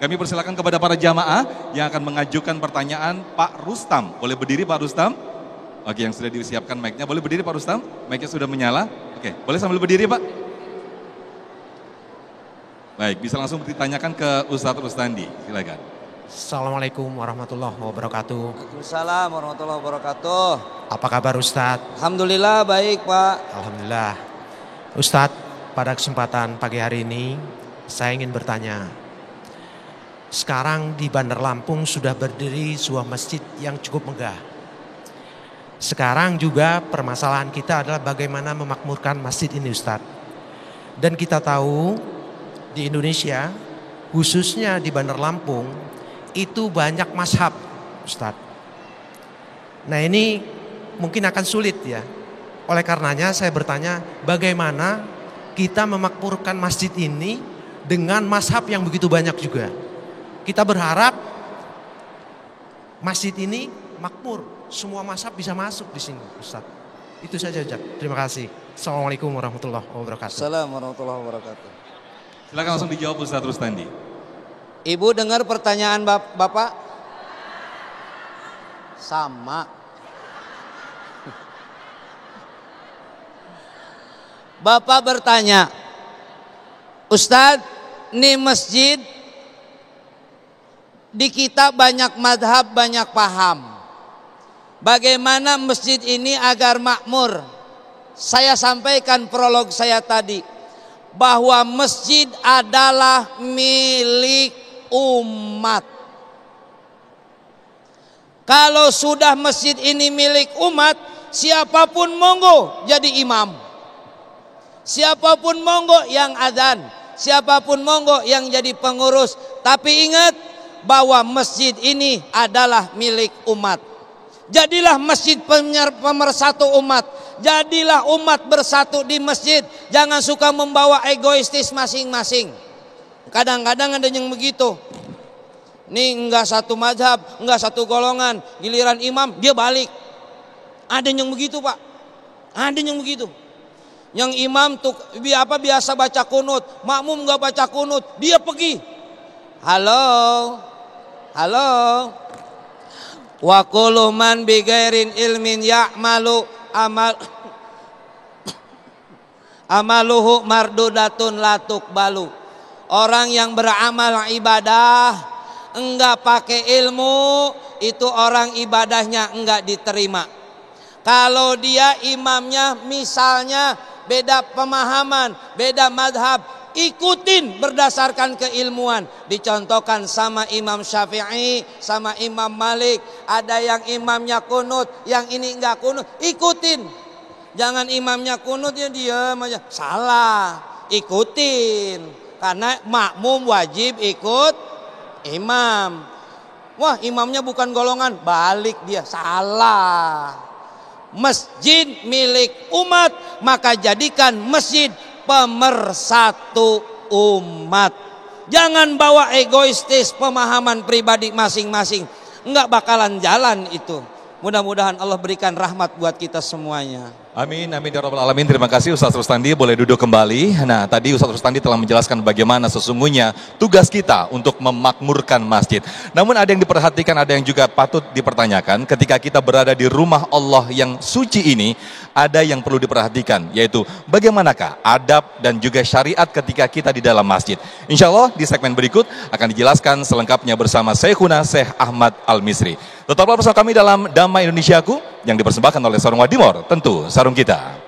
Kami persilakan kepada para jamaah yang akan mengajukan pertanyaan. Pak Rustam, boleh berdiri Pak Rustam? Oke, yang sudah disiapkan mic-nya, boleh berdiri Pak Rustam? Mic-nya sudah menyala. Oke, boleh sambil berdiri Pak? Baik, bisa langsung ditanyakan ke Ustadz Rustandi, silakan. Assalamualaikum warahmatullahi wabarakatuh. Waalaikumsalam warahmatullahi wabarakatuh. Apa kabar Ustadz? Alhamdulillah baik Pak. Alhamdulillah. Ustadz, pada kesempatan pagi hari ini saya ingin bertanya. Sekarang di Bandar Lampung sudah berdiri sebuah masjid yang cukup megah. Sekarang juga permasalahan kita adalah bagaimana memakmurkan masjid ini Ustadz. Dan kita tahu di Indonesia, khususnya di Bandar Lampung, itu banyak mazhab Ustadz. Nah ini mungkin akan sulit ya. Oleh karenanya saya bertanya, bagaimana kita memakmurkan masjid ini dengan mazhab yang begitu banyak juga. Kita berharap masjid ini makmur. Semua mazhab bisa masuk di sini, Ustaz. Itu saja, Ustaz. Terima kasih. Assalamualaikum warahmatullahi wabarakatuh. Assalamualaikum warahmatullahi wabarakatuh. Silakan langsung dijawab Ustadz Rustandi. Ibu dengar pertanyaan Bapak? Sama. Bapak bertanya, Ustadz, ini masjid di kita banyak madhab, banyak paham. Bagaimana masjid ini agar makmur? Saya sampaikan prolog saya tadi, bahwa masjid adalah milik umat. Kalau sudah masjid ini milik umat, siapapun monggo jadi imam. Siapapun monggo yang adzan, siapapun monggo yang jadi pengurus. Tapi ingat bahwa masjid ini adalah milik umat. Jadilah masjid pemersatu umat. Jadilah umat bersatu di masjid. Jangan suka membawa egoistis masing-masing. Kadang-kadang ada yang begitu. Nih enggak satu mazhab, enggak satu golongan. Giliran imam dia balik. Ada yang begitu Pak. Ada yang begitu. Yang imam tuh biasa baca kunut, makmum enggak baca kunut, dia pergi. Halo. Wa kullu man bi ghairin ilmin ya'malu amaluhu mardudatun la tuqbalu. Orang yang beramal ibadah enggak pakai ilmu, itu orang ibadahnya enggak diterima. Kalau dia imamnya misalnya beda pemahaman, beda madhab, ikutin berdasarkan keilmuan. Dicontohkan sama Imam Syafi'i, sama Imam Malik. Ada yang imamnya kunut, yang ini enggak kunut, ikutin. Jangan imamnya kunut ya diam aja. Salah, ikutin. Karena makmum wajib ikut imam. Wah, imamnya bukan golongan, balik dia. Salah. Masjid milik umat, maka jadikan masjid pemersatu umat. Jangan bawa egoistis pemahaman pribadi masing-masing. Enggak bakalan jalan itu. Mudah-mudahan Allah berikan rahmat buat kita semuanya. Amin, amin ya rabbal alamin. Terima kasih Ustadz Rustandi, boleh duduk kembali. Nah, tadi Ustadz Rustandi telah menjelaskan bagaimana sesungguhnya tugas kita untuk memakmurkan masjid. Namun ada yang diperhatikan, ada yang juga patut dipertanyakan. Ketika kita berada di rumah Allah yang suci ini, ada yang perlu diperhatikan, yaitu bagaimanakah adab dan juga syariat ketika kita di dalam masjid. Insya Allah di segmen berikut akan dijelaskan selengkapnya bersama Syekhuna Syekh Ahmad Al-Misri. Tetaplah bersama kami dalam Damai Indonesiaku yang dipersembahkan oleh Sarung Wadimor, tentu sarung kita.